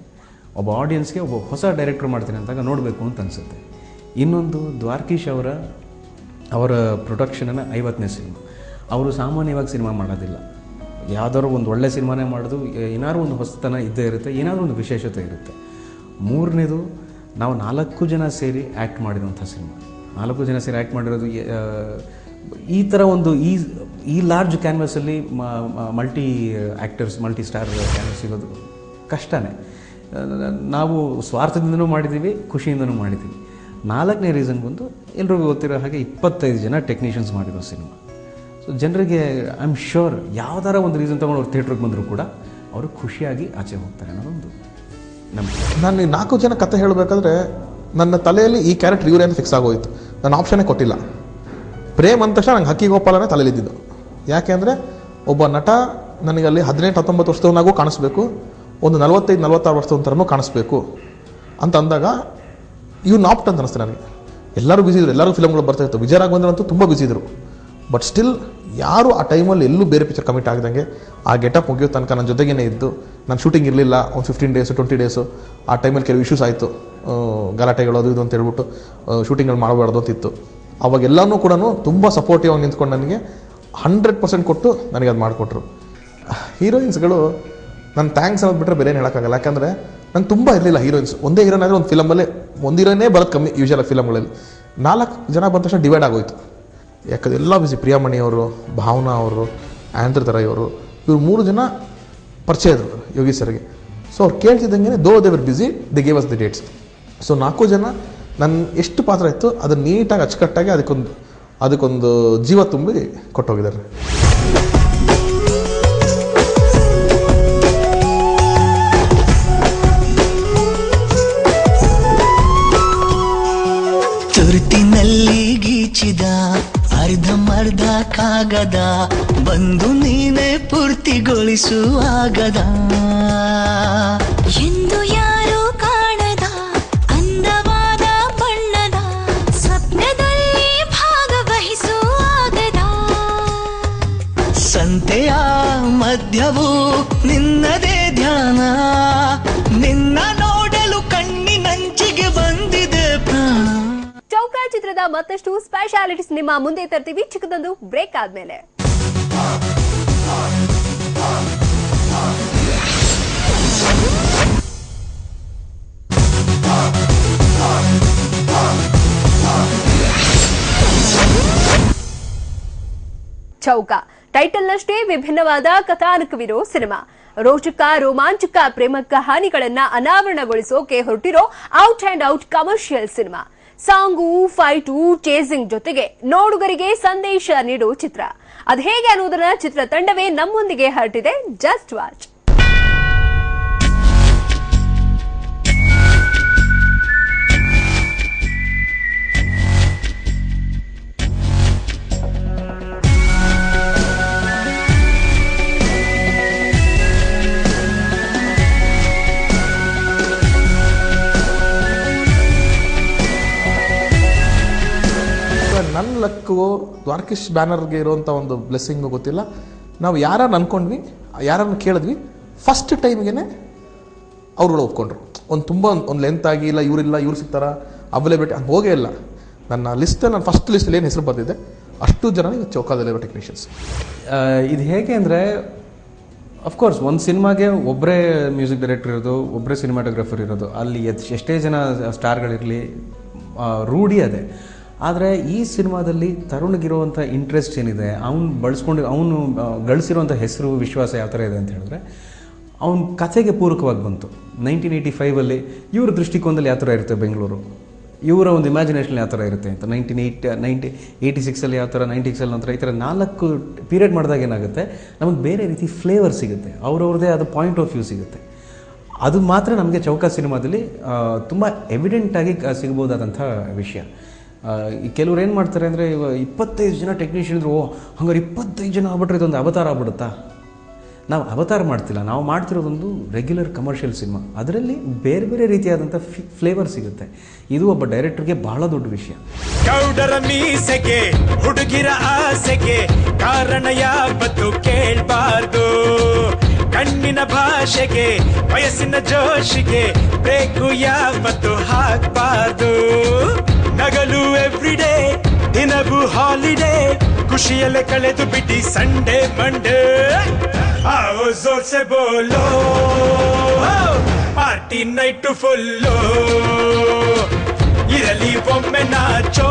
ಒಬ್ಬ ಆಡಿಯನ್ಸ್ಗೆ ಒಬ್ಬ ಹೊಸ ಡೈರೆಕ್ಟ್ರ್ ಮಾಡ್ತಾನೆ ಅಂತಾಗ ನೋಡಬೇಕು ಅಂತ ಅನಿಸುತ್ತೆ. ಇನ್ನೊಂದು, ದ್ವಾರಕೀಶ್ ಅವರ ಪ್ರೊಡಕ್ಷನ್ನ 50ನೇ ಸಿನಿಮಾ. ಅವರು ಸಾಮಾನ್ಯವಾಗಿ ಸಿನಿಮಾ ಮಾಡೋದಿಲ್ಲ, ಯಾವುದಾದ್ರು ಒಂದು ಒಳ್ಳೆ ಸಿನಿಮಾನೇ ಮಾಡೋದು, ಏನಾದ್ರು ಒಂದು ಹೊಸತನ ಇದ್ದೇ ಇರುತ್ತೆ, ಏನಾದರೂ ಒಂದು ವಿಶೇಷತೆ ಇರುತ್ತೆ. ಮೂರನೇದು, ನಾವು 4 ಜನ ಸೇರಿ ಆ್ಯಕ್ಟ್ ಮಾಡಿರೋಂಥ ಸಿನಿಮಾ. 4 ಜನ ಸೇರಿ ಆ್ಯಕ್ಟ್ ಮಾಡಿರೋದು ಈ ಥರ ಒಂದು ಈ ಲಾರ್ಜ್ ಕ್ಯಾನ್ವಸಲ್ಲಿ multi actors, multi star canvas ಸಿಗೋದು ಕಷ್ಟನೇ. ನಾವು ಸ್ವಾರ್ಥದಿಂದನೂ ಮಾಡಿದ್ದೀವಿ, ಖುಷಿಯಿಂದನೂ ಮಾಡಿದ್ದೀವಿ. 4ನೇ ರೀಸನ್ ಬಂದು ಎಲ್ರಿಗೂ ಗೊತ್ತಿರೋ ಹಾಗೆ 25 ಜನ ಟೆಕ್ನಿಷಿಯನ್ಸ್ ಮಾಡಿರೋ ಸಿನಿಮಾ. ಸೊ ಜನರಿಗೆ ಐ ಆಮ್ ಶ್ಯೂರ್ ಯಾವ್ದಾರ ಒಂದು ರೀಸನ್ ತೊಗೊಂಡು ಅವ್ರು ಥಿಯೇಟ್ರಿಗೆ ಬಂದರೂ ಕೂಡ ಅವರು ಖುಷಿಯಾಗಿ ಆಚೆ ಹೋಗ್ತಾರೆ ಅನ್ನೋದೊಂದು ನಾನು ಈ 4 ಜನ ಕತೆ ಹೇಳಬೇಕಾದ್ರೆ ನನ್ನ ತಲೆಯಲ್ಲಿ ಈ ಕ್ಯಾರೆಕ್ಟರ್ ಇವರೇನು ಫಿಕ್ಸ್ ಆಗೋಯ್ತು. ನಾನು ಆಪ್ಷನ್ನೇ ಕೊಟ್ಟಿಲ್ಲ. ಪ್ರೇಮ್ ಅಂದ ತಕ್ಷಣ ನಂಗೆ ಹಕ್ಕಿ ಗೋಪಾಲನೇ ತಲೆಯಲ್ಲಿದ್ದು. ಯಾಕೆ ಅಂದರೆ ಒಬ್ಬ ನಟ ನನಗೆ ಅಲ್ಲಿ 18-19 ವರ್ಷದವನಾಗೂ ಕಾಣಿಸ್ಬೇಕು, ಒಂದು 45-46 ವರ್ಷದವನ ಕಾಣಿಸ್ಬೇಕು ಅಂತ ಅಂದಾಗ ಇವ್ನು ಆಪ್ಟ್ ಅಂತ ಅನಿಸ್ತು ನನಗೆ. ಎಲ್ಲರೂ ಬ್ಯುಸಿ ಇದ್ರು, ಎಲ್ಲರೂ ಫಿಲಮ್ಗಳು ಬರ್ತಾಯಿತ್ತು. ವಿಜಯ ರಾಘವೇಂದ್ರ ಅಂತೂ ತುಂಬ ಬ್ಯುಸಿ ಇದ್ರು. ಬಟ್ ಸ್ಟಿಲ್ ಯಾರು ಆ ಟೈಮಲ್ಲಿ ಎಲ್ಲೂ ಬೇರೆ ಪಿಕ್ಚರ್ ಕಮಿಟ್ ಆಗಿದಂಗೆ ಆ ಗೆಟಪ್ ಮುಗಿಯೋ ತನಕ ನನ್ನ ಜೊತೆಗೇ ಇದ್ದು. ನಾನು ಶೂಟಿಂಗ್ ಇರಲಿಲ್ಲ ಒಂದು 15 ಡೇಸು 20 ಡೇಸು. ಆ ಟೈಮಲ್ಲಿ ಕೆಲವು ಇಶ್ಯೂಸ್ ಆಯಿತು, ಗಲಾಟೆಗಳು ಅದು ಇದು ಅಂತ ಹೇಳ್ಬಿಟ್ಟು ಶೂಟಿಂಗ್ಗಳು ಮಾಡಬಾರ್ದು ಅಂತಿತ್ತು. ಅವಾಗೆಲ್ಲನೂ ಕೂಡ ತುಂಬ ಸಪೋರ್ಟಿವ್ ಆಗಿ ನಿಂತ್ಕೊಂಡು ನನಗೆ 100% ಕೊಟ್ಟು ನನಗೆ ಅದು ಮಾಡಿಕೊಟ್ರು. ಹೀರೋಯಿನ್ಸ್ಗಳು ನನ್ನ ಥ್ಯಾಂಕ್ಸ್ ಅನ್ನೋದು ಬಿಟ್ಟರೆ ಬೇರೆ ಏನು ಹೇಳೋಕ್ಕಾಗಲ್ಲ. ಯಾಕಂದರೆ ನಂಗೆ ತುಂಬ ಇರಲಿಲ್ಲ ಹೀರೋಯಿನ್ಸ್. ಒಂದೇ ಹೀರೋಯಿನ್ ಆದರೆ ಒಂದು ಫಿಲಮಲ್ಲಿ ಒಂದು ಹೀರೋಯಿನೇ ಬರೋದು ಕಮ್ಮಿ ಯೂಶುವಲ್ ಫಿಲಮ್ಗಳಲ್ಲಿ. 4 ಜನ ಬಂದ ತಕ್ಷಣ ಡಿವೈಡ್ ಆಗೋಯ್ತು. ಯಾಕಂದರೆ ಎಲ್ಲ ಬಿಸಿ. ಪ್ರಿಯಾಮಣಿ ಅವರು, ಭಾವನಾ ಅವರು, ಆಂಧ್ರ ತರೈ ಅವರು, ಇವ್ರು 3 ಜನ ಪರಿಚಯ ಇದ್ರು ಯೋಗಿ ಸರ್ಗೆ. ಸೊ ಅವ್ರು ಕೇಳ್ತಿದ್ದಂಗೆ though they were busy, they gave us the dates. So 4 ಜನ ನನ್ನ ಎಷ್ಟು ಪಾತ್ರ ಇತ್ತು ಅದನ್ನು ನೀಟಾಗಿ ಅಚ್ಚುಕಟ್ಟಾಗಿ ಅದಕ್ಕೊಂದು ಜೀವ ತುಂಬಿ ಕೊಟ್ಟೋಗಿದ್ದಾರೆ. ತುರ್ತಿನಲ್ಲಿ ಗೀಚಿದ ಅರ್ಧಮರ್ಧ ಕಾಗದ ಬಂದು ನೀನೆ ಪೂರ್ತಿಗೊಳಿಸುವಾಗದ ಎಂದು ಯಾರು ಕಾಣದ ಅಂದವಾದ ಬಣ್ಣದ ಸ್ವಪ್ನದಲ್ಲಿ ಭಾಗವಹಿಸುವಾಗದ ಸಂತೆಯ ಮಧ್ಯವು ನಿನ್ನದೇ ಧ್ಯಾನ ನಿನ್ನ ನೋಡಲು ಕಣ್ಣಿನಂಚಿಗೆ ಬಂದಿದೆ ಪ್ರಾಣ. ಚೌಕ ಚಿತ್ರದ ಮತ್ತಷ್ಟು ಸ್ಪೆಷಾಲಿಟೀಸ್ ನಿಮ್ಮ ಮುಂದೆ ತರ್ತೀವಿ ಚಿಕ್ಕದೊಂದು ಬ್ರೇಕ್ ಆದ್ಮೇಲೆ. ಚೌಕ ಟೈಟಲ್ನಷ್ಟೇ ವಿಭಿನ್ನವಾದ ಕಥಾನಕವಿರೋ ಸಿನಿಮಾ. ರೋಚಕ ರೋಮಾಂಚಕ ಪ್ರೇಮ ಕಹಾನಿಗಳನ್ನ ಅನಾವರಣಗೊಳಿಸೋಕೆ ಹೊರಟಿರೋ ಔಟ್ ಅಂಡ್ ಔಟ್ ಕಮರ್ಷಿಯಲ್ ಸಿನಿಮಾ. ಸಾಂಗು, ಫೈಟು, ಚೇಸಿಂಗ್ ಜೊತೆಗೆ ನೋಡುಗರಿಗೆ ಸಂದೇಶ ನೀಡೋ ಚಿತ್ರ. ಅದ್ ಹೇಗೆ ಅನ್ನೋದನ್ನ ಚಿತ್ರತಂಡವೇ ನಮ್ಮೊಂದಿಗೆ ಹೊರಟಿದೆ. Just watch. ನನ್ನ ಲಕ್ಕು ದ್ವಾರಕೀಶ್ ಬ್ಯಾನರ್ಗೆ ಇರುವಂಥ ಒಂದು ಬ್ಲೆಸ್ಸಿಂಗು ಗೊತ್ತಿಲ್ಲ. ನಾವು ಯಾರನ್ನು ಅಂದ್ಕೊಂಡ್ವಿ, ಯಾರನ್ನು ಕೇಳಿದ್ವಿ, ಫಸ್ಟ್ ಟೈಮ್ಗೆ ಅವ್ರುಗಳು ಒಪ್ಕೊಂಡ್ರು. ಒಂದು ಲೆಂತ್ ಆಗಿ ಇಲ್ಲ ಇವ್ರು ಸಿಗ್ತಾರ ಅವೈಲೇಬಿಲಿಟಿ ಹಂಗೆ ಹೋಗೇ ಇಲ್ಲ. ನನ್ನ ಲಿಸ್ಟಲ್ಲಿ ನಾನು ಫಸ್ಟ್ ಲಿಸ್ಟಲ್ಲಿ ಏನು ಹೆಸರು ಬಂದಿದೆ ಅಷ್ಟು ಜನ ಇವತ್ತು ಚೌಕಾದಲ್ಲಿರೋ ಟೆಕ್ನಿಷಿಯನ್ಸ್. ಇದು ಹೇಗೆ ಅಂದರೆ ಅಫ್ಕೋರ್ಸ್ ಒಂದು ಸಿನಿಮಾಗೆ ಒಬ್ಬರೇ ಮ್ಯೂಸಿಕ್ ಡೈರೆಕ್ಟರ್ ಇರೋದು, ಒಬ್ಬರೇ ಸಿನಿಮಾಟೋಗ್ರಫರ್ ಇರೋದು, ಅಲ್ಲಿ ಎಷ್ಟೇ ಜನ ಸ್ಟಾರ್ಗಳಿರಲಿ ರೂಢಿ ಅದೇ. ಆದರೆ ಈ ಸಿನಿಮಾದಲ್ಲಿ ತರುಣ್ಗಿರುವಂಥ ಇಂಟ್ರೆಸ್ಟ್ ಏನಿದೆ, ಅವನು ಗಳಿಸಿರುವಂಥ ಹೆಸರು ವಿಶ್ವಾಸ ಯಾವ ಥರ ಇದೆ ಅಂತ ಹೇಳಿದ್ರೆ ಅವನ ಕಥೆಗೆ ಪೂರಕವಾಗಿ ಬಂತು. 1985 ಇವರ ದೃಷ್ಟಿಕೋನದಲ್ಲಿ ಯಾವ ಥರ ಇರುತ್ತೆ ಬೆಂಗಳೂರು, ಇವರ ಒಂದು ಇಮ್ಯಾಜಿನೇಷನ್ ಯಾವ ಥರ ಇರುತ್ತೆ ಅಂತ. 1986 ಯಾವ ಥರ, 96 ನಂತರ ಈ ಥರ 4 ಪೀರಿಯಡ್ ಮಾಡಿದಾಗ ಏನಾಗುತ್ತೆ, ನಮಗೆ ಬೇರೆ ರೀತಿ ಫ್ಲೇವರ್ ಸಿಗುತ್ತೆ, ಅವ್ರವ್ರದ್ದೇ ಆದ ಪಾಯಿಂಟ್ ಆಫ್ ವ್ಯೂ ಸಿಗುತ್ತೆ. ಅದು ಮಾತ್ರ ನಮಗೆ ಚೌಕ ಸಿನಿಮಾದಲ್ಲಿ ತುಂಬ ಎವಿಡೆಂಟಾಗಿ ಸಿಗ್ಬೋದಾದಂಥ ವಿಷಯ. ಕೆಲವ್ರು ಏನು ಮಾಡ್ತಾರೆ ಅಂದರೆ, 25 ಜನ ಟೆಕ್ನಿಷಿಯನ್ ಇದ್ರು, ಹಂಗಾರೆ 25 ಜನ ಆಗ್ಬಿಟ್ರೆ ಇದೊಂದು ಅವತಾರ ಆಗ್ಬಿಡುತ್ತಾ? ನಾವು ಅವತಾರ ಮಾಡ್ತಿಲ್ಲ, ನಾವು ಮಾಡ್ತಿರೋದೊಂದು ರೆಗ್ಯುಲರ್ ಕಮರ್ಷಿಯಲ್ ಸಿನಿಮಾ. ಅದರಲ್ಲಿ ಬೇರೆ ಬೇರೆ ರೀತಿಯಾದಂಥ ಫ್ಲೇವರ್ ಸಿಗುತ್ತೆ. ಇದು ಒಬ್ಬ ಡೈರೆಕ್ಟರ್ಗೆ ಬಹಳ ದೊಡ್ಡ ವಿಷಯ. ಗೌಡರ ಮೀಸೆಗೆ ಹುಡುಗಿರ ಆಸೆಗೆ ಕಾರಣ ಯಾವತ್ತು ಕೇಳಬಾರ್ದು, ಕಣ್ಣಿನ ಭಾಷೆಗೆ ವಯಸ್ಸಿನ ಜೋಶಿಗೆ ಬ್ರೇಕು ಯಾವತ್ತು ಹಾಕಬಾರ್ದು. ನಗಲು ಎವ್ರಿಡೇ, ದಿನವೂ ಹಾಲಿಡೇ, ಖುಷಿಯಲ್ಲೇ ಕಳೆದು ಬಿಡಿ ಸಂಡೇ ಮಂಡೇ. आओ जोर से बोलो, पार्टी नाइट फुल्लो, इरली ಒಮ್ಮೆ ನಾಚೋ,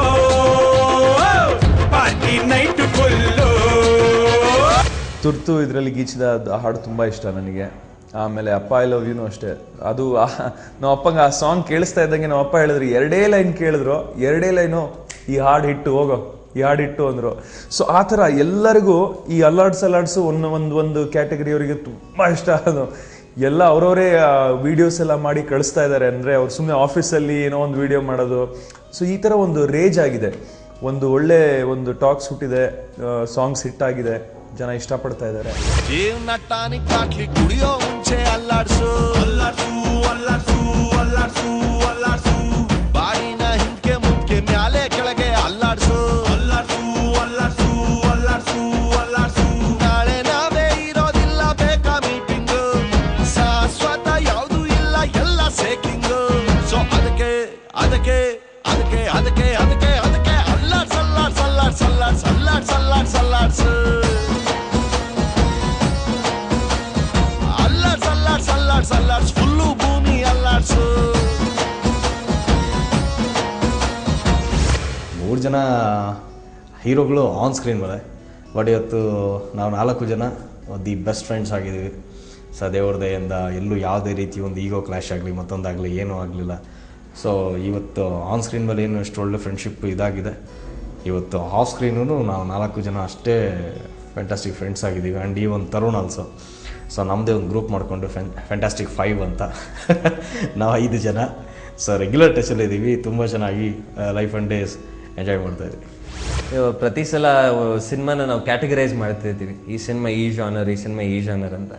ಪಾರ್ಟಿ ನೈಟ್ ಫುಲ್ಲು. ತುರ್ತು ಇದರಲ್ಲಿ ಗೀಚಿದ ಹಾಡು ತುಂಬ ಇಷ್ಟ ನನಗೆ. ಆಮೇಲೆ ಅಪ್ಪ ಐ ಲವ್ ಯುನೂ ಅಷ್ಟೇ. ಅದು ನಮ್ಮ ಅಪ್ಪಂಗೆ ಆ ಸಾಂಗ್ ಕೇಳಿಸ್ತಾ ಇದ್ದಂಗೆ ನಮ್ಮ ಅಪ್ಪ ಹೇಳಿದ್ರು, 2 ಲೈನ್ ಕೇಳಿದ್ರು, 2 ಲೈನು ಈ ಹಾಡು ಹಿಟ್ಟು ಹೋಗೋ, ಈ ಹಾಡು ಹಿಟ್ಟು ಅಂದರು. ಸೊ ಆ ಥರ ಎಲ್ಲರಿಗೂ ಈ ಅಲ್ಲಾಡ್ಸು ಒಂದು ಕ್ಯಾಟಗರಿಯವರಿಗೆ ತುಂಬ ಇಷ್ಟ. ಅದು ಎಲ್ಲ ಅವರವರೇ ವೀಡಿಯೋಸ್ ಎಲ್ಲ ಮಾಡಿ ಕಳಿಸ್ತಾ ಇದ್ದಾರೆ. ಅಂದರೆ ಅವ್ರು ಸುಮ್ಮನೆ ಆಫೀಸಲ್ಲಿ ಏನೋ ಒಂದು ವೀಡಿಯೋ ಮಾಡೋದು. ಸೊ ಈ ಥರ ಒಂದು ರೇಜ್ ಆಗಿದೆ, ಒಂದು ಒಳ್ಳೆ ಒಂದು ಟಾಕ್ಸ್ ಹುಟ್ಟಿದೆ, ಸಾಂಗ್ಸ್ ಹಿಟ್ ಆಗಿದೆ, ಜನ ಇಷ್ಟಪಡ್ತಾ ಇದ್ದಾರೆ. ಜೀವನ ಟಾನಿಕ್ ಬಾಟ್ಲಿ ಕುಡಿಯೋ ಮುಂಚೆ ಅಲ್ಲಾಡ್ಸು ಅಲ್ಲಾಡ್ಸು ಅಲ್ಲಾಡ್ಸು ಅಲ್ಲಾಡ್ಸು ಅಲ್ಲಾಡ್ಸು, ಬಾಡಿನ ಹಿಂಕೆ ಮುಂಕೆ ಮ್ಯಾಲೆ ಕೆಳಗೆ ಅಲ್ಲಾಡ್ಸು ಅಲ್ಲಾಡ್ಸು ಅಲ್ಲಾಡ್ಸು ಅಲ್ಲಾಡ್ಸು ಅಲ್ಲಾಡ್ಸು. ನಾಳೆ ನಾವೇ ಇರೋದಿಲ್ಲ, ಬೇಕಾ ಮೀಟಿಂಗು, ಶಾಶ್ವತ ಯಾವುದು ಇಲ್ಲ, ಎಲ್ಲ ಸೇಕಿಂಗು. ಸೊ ಅದಕ್ಕೆ ಅದಕ್ಕೆ ಅದಕ್ಕೆ ಅದಕ್ಕೆ ಅದಕ್ಕೆ ಅದಕ್ಕೆ ಅಲ್ಲಾಡ್ಸ್ ಅಲ್ಲಾಡ್ಸ್ ಅಲ್ಲಾಡ್ಸ್ ಅಲ್ಲಾಡ್ಸ್ ಅಲ್ಲಾಡ್ಸ್ ಅಲ್ಲಾಡ್ಸ್ ಅಲ್ಲಾಡ್ಸು ಅಲ್ಲಾಡ್ಸ್ ಅಲ್ಲಾಡ್ಸ್ ಅಲ್ಲಾಡ್ಸ್ ಅಲ್ಲಾಡ್ಸ್ ಫುಲ್ಲು ಭೂಮಿ ಅಲ್ಲಾಡ್ಸು. 3 ಜನ ಹೀರೋಗಳು ಆನ್ ಸ್ಕ್ರೀನ್ ಮೇಲೆ, ಬಟ್ ಇವತ್ತು ನಾವು 4 ಜನ ದಿ ಬೆಸ್ಟ್ ಫ್ರೆಂಡ್ಸ್ ಆಗಿದ್ದೀವಿ. ದೇವ್ರ ದಯೆಯಿಂದ ಎಲ್ಲೂ ಯಾವುದೇ ರೀತಿ ಒಂದು ಈಗೋ ಕ್ಲಾಶ್ ಆಗಲಿ ಮತ್ತೊಂದಾಗಲಿ ಏನೂ ಆಗಲಿಲ್ಲ. ಸೊ ಇವತ್ತು ಆನ್ ಸ್ಕ್ರೀನ್ ಮೇಲೆ ಏನು ಎಷ್ಟು ಒಳ್ಳೆ ಫ್ರೆಂಡ್ಶಿಪ್ ಇದಾಗಿದೆ, ಇವತ್ತು ಆಫ್ ಸ್ಕ್ರೀನೂ ನಾವು 4 ಜನ ಅಷ್ಟೇ ಫ್ಯಾಂಟಾಸ್ಟಿಕ್ ಫ್ರೆಂಡ್ಸ್ ಆಗಿದ್ದೀವಿ. ಆ್ಯಂಡ್ ಈ ಒಂದು ತರುಣ್ ಆಲ್ಸೋ. ಸೊ ನಮ್ಮದೇ ಒಂದು ಗ್ರೂಪ್ ಮಾಡಿಕೊಂಡು ಫ್ಯಾಂಟಾಸ್ಟಿಕ್ 5 ಅಂತ ನಾವು 5 ಜನ. ಸೊ ರೆಗ್ಯುಲರ್ ಟಚಲ್ಲಿದ್ದೀವಿ, ತುಂಬ ಚೆನ್ನಾಗಿ ಲೈಫ್ ಆ್ಯಂಡ್ ಡೇಸ್ ಎಂಜಾಯ್ ಮಾಡ್ತಾಯಿದ್ದೀವಿ. ಪ್ರತಿ ಸಲ ಸಿನಿಮಾನ ನಾವು ಕ್ಯಾಟಗರೈಸ್ ಮಾಡ್ತಿರ್ತೀವಿ, ಈ ಸಿನಿಮಾ ಈ ಜಾನರ್, ಈ ಸಿನಿಮಾ ಈ ಜಾನರ್ ಅಂತ.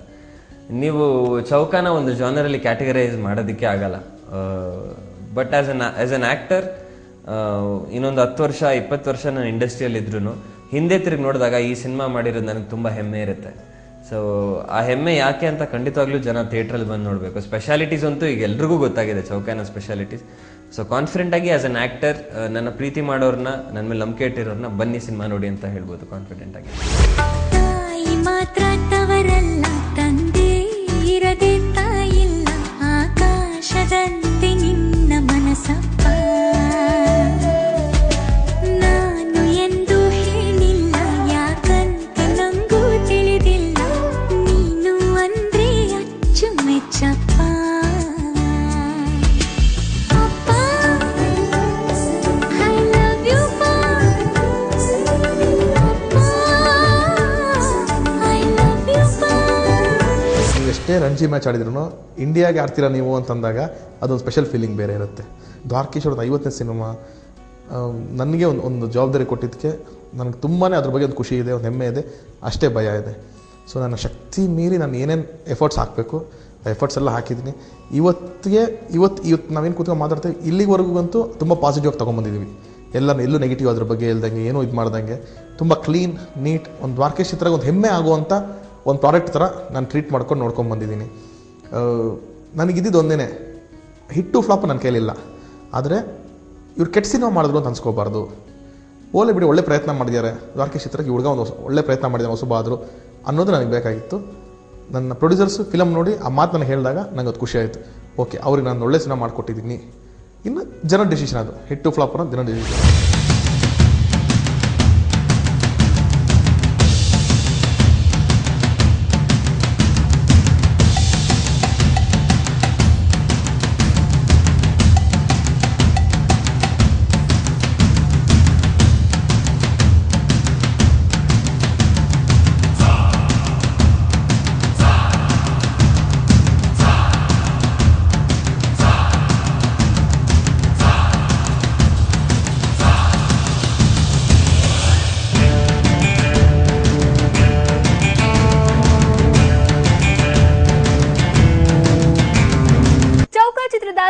ನೀವು ಚೌಕಾನ ಒಂದು ಜಾನರಲ್ಲಿ ಕ್ಯಾಟಗರೈಸ್ ಮಾಡೋದಕ್ಕೆ ಆಗಲ್ಲ. ಬಟ್ ಆ್ಯಸ್ ಅನ್ ಆ್ಯಕ್ಟರ್ ಇನ್ನೊಂದು 10 ವರ್ಷ 20 ವರ್ಷ ನಾನು ಇಂಡಸ್ಟ್ರಿಯಲ್ಲಿ ಇದ್ರೂ ಹಿಂದೆ ತಿರುಗಿ ನೋಡಿದಾಗ ಈ ಸಿನಿಮಾ ಮಾಡಿರೋದು ನನಗೆ ತುಂಬ ಹೆಮ್ಮೆ ಇರುತ್ತೆ. ಸೊ ಆ ಹೆಮ್ಮೆ ಯಾಕೆ ಅಂತ ಖಂಡಿತವಾಗ್ಲೂ ಜನ ಥಿಯೇಟ್ರಲ್ಲಿ ಬಂದು ನೋಡಬೇಕು. ಸ್ಪೆಷಾಲಿಟೀಸ್ ಅಂತೂ ಈಗ ಎಲ್ರಿಗೂ ಗೊತ್ತಾಗಿದೆ ಚೌಕಾನ ಸ್ಪೆಷಾಲಿಟೀಸ್. ಸೊ ಕಾನ್ಫಿಡೆಂಟ್ ಆಗಿ ಆಸ್ ಅನ್ ಆ್ಯಕ್ಟರ್ ನನ್ನ ಪ್ರೀತಿ ಮಾಡೋರನ್ನ, ನನ್ನ ಮೇಲೆ ನಂಬಿಕೆ ಇಟ್ಟಿರೋರನ್ನ ಬನ್ನಿ ಸಿನಿಮಾ ನೋಡಿ ಅಂತ ಹೇಳ್ಬೋದು ಕಾನ್ಫಿಡೆಂಟ್ ಆಗಿ. ತಾಯಿ ಮಾತ್ರ ತವರಲ್ಲ, ತಂದೆ ಇರದೆ ತಾಯಿಲ್ಲ, ಆಕಾಶದಂತೆ ನಿನ್ನ ಮನಸ್ಸಪ್ಪ. ನಾನು ಎಂದು ಹೇಳಿಲ್ಲ, ಯಾಕಂತ ನಂಗೂ ತಿಳಿದಿಲ್ಲ, ನೀನು ಅಂದ್ರೆ ಅಚ್ಚುಮೆಚ್ಚಪ್ಪ. ಎಷ್ಟೇ ರಣಜಿ ಮ್ಯಾಚ್ ಆಡಿದ್ರು ಇಂಡಿಯಾಗೆ ಆಡ್ತೀರಾ ನೀವು ಅಂತಂದಾಗ ಅದೊಂದು ಸ್ಪೆಷಲ್ ಫೀಲಿಂಗ್ ಬೇರೆ ಇರುತ್ತೆ. ದ್ವಾರಕೀಶ್ ಅವ್ರದ್ದು 50ನೇ ಸಿನಿಮಾ ನನಗೆ ಒಂದು ಜವಾಬ್ದಾರಿ ಕೊಟ್ಟಿದ್ದಕ್ಕೆ ನನಗೆ ತುಂಬಾ ಅದ್ರ ಬಗ್ಗೆ ಒಂದು ಖುಷಿ ಇದೆ, ಒಂದು ಹೆಮ್ಮೆ ಇದೆ, ಅಷ್ಟೇ ಭಯ ಇದೆ. ಸೊ ನನ್ನ ಶಕ್ತಿ ಮೀರಿ ನಾನು ಏನೇನು ಎಫರ್ಟ್ಸ್ ಹಾಕಬೇಕು ಆ ಎಫರ್ಟ್ಸ್ ಎಲ್ಲ ಹಾಕಿದ್ದೀನಿ. ಇವತ್ತು ನಾವೇನು ಕೂತ್ಕೊಂಡು ಮಾತಾಡ್ತೀವಿ ಇಲ್ಲಿವರೆಗೂ ತುಂಬ ಪಾಸಿಟಿವ್ ಆಗಿ ತೊಗೊಂಬಂದಿದ್ದೀವಿ. ಎಲ್ಲೂ ನೆಗೆಟಿವ್ ಅದ್ರ ಬಗ್ಗೆ ಇಲ್ದಂಗೆ, ಏನೂ ಇದು ಮಾಡ್ದಂಗೆ ತುಂಬ ಕ್ಲೀನ್ ನೀಟ್ ಒಂದು ದ್ವಾರಕೀಶ್ ಚಿತ್ರಕ್ಕೆ ಒಂದು ಹೆಮ್ಮೆ ಆಗುವಂಥ ಒಂದು ಪ್ರಾಡಕ್ಟ್ ಥರ ನಾನು ಟ್ರೀಟ್ ಮಾಡ್ಕೊಂಡು ನೋಡ್ಕೊಂಡು ಬಂದಿದ್ದೀನಿ. ನನಗಿದ್ದಿದ್ದು ಒಂದೇ, ಹಿಟ್ಟು ಫ್ಲಾಪ್ ನನ್ನ ಕೈಲಿಲ್ಲ. ಆದರೆ ಇವ್ರು ಕೆಟ್ಟ ಸಿನಿಮಾ ಮಾಡಿದ್ರು ಅಂತ ಅನ್ಸ್ಕೋಬಾರ್ದು. ಓಲೆ ಬಿಡಿ, ಒಳ್ಳೆ ಪ್ರಯತ್ನ ಮಾಡಿದ್ದಾರೆ ದ್ವಾರಕೀಶ್ ಚಿತ್ರಕ್ಕೆ, ಹುಡುಗ ಒಂದು ಒಳ್ಳೆ ಪ್ರಯತ್ನ ಮಾಡಿದ್ದಾರೆ ಹೊಸಬ ಆದರು ಅನ್ನೋದು ನನಗೆ ಬೇಕಾಗಿತ್ತು. ನನ್ನ ಪ್ರೊಡ್ಯೂಸರ್ಸು ಫಿಲಮ್ ನೋಡಿ ಆ ಮಾತು ನನಗೆ ಹೇಳಿದಾಗ ನನಗೆ ಅದು ಖುಷಿ ಆಯಿತು. ಓಕೆ, ಅವ್ರಿಗೆ ನಾನು ಒಳ್ಳೆ ಸಿನಿಮಾ ಮಾಡಿಕೊಟ್ಟಿದ್ದೀನಿ. ಇನ್ನು ಜನರ ಡಿಸಿಷನ್, ಅದು ಹಿಟ್ಟು ಫ್ಲಾಪ್ ಅನ್ನೋದು ಜನರ decision.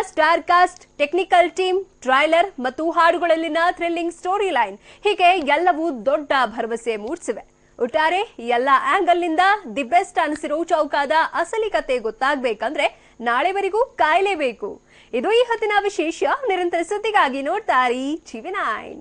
Star cast, technical team, trailer ಮತ್ತು ಹಾಡುಗಳಲ್ಲಿನ ಥ್ರಿಲ್ಲಿಂಗ್ ಸ್ಟೋರಿ ಲೈನ್ ಹೀಗೆ ಎಲ್ಲವೂ ದೊಡ್ಡ ಭರವಸೆ ಮೂಡಿಸಿವೆ. ಒಟ್ಟಾರೆ ಎಲ್ಲ ಆಂಗಲ್ ನಿಂದ ದಿ ಬೆಸ್ಟ್ ಅನಿಸಿರೋ ಚೌಕಾದ ಅಸಲಿ ಕತೆ ಗೊತ್ತಾಗಬೇಕಂದ್ರೆ ನಾಳೆವರೆಗೂ ಕಾಯಲೇಬೇಕು. ಇದು ಈ ಹೊತ್ತಿನ ವಿಶೇಷ. ನಿರಂತರ ಸುದ್ದಿಗಾಗಿ ನೋಡ್ತಾ ಇರಿ TV9.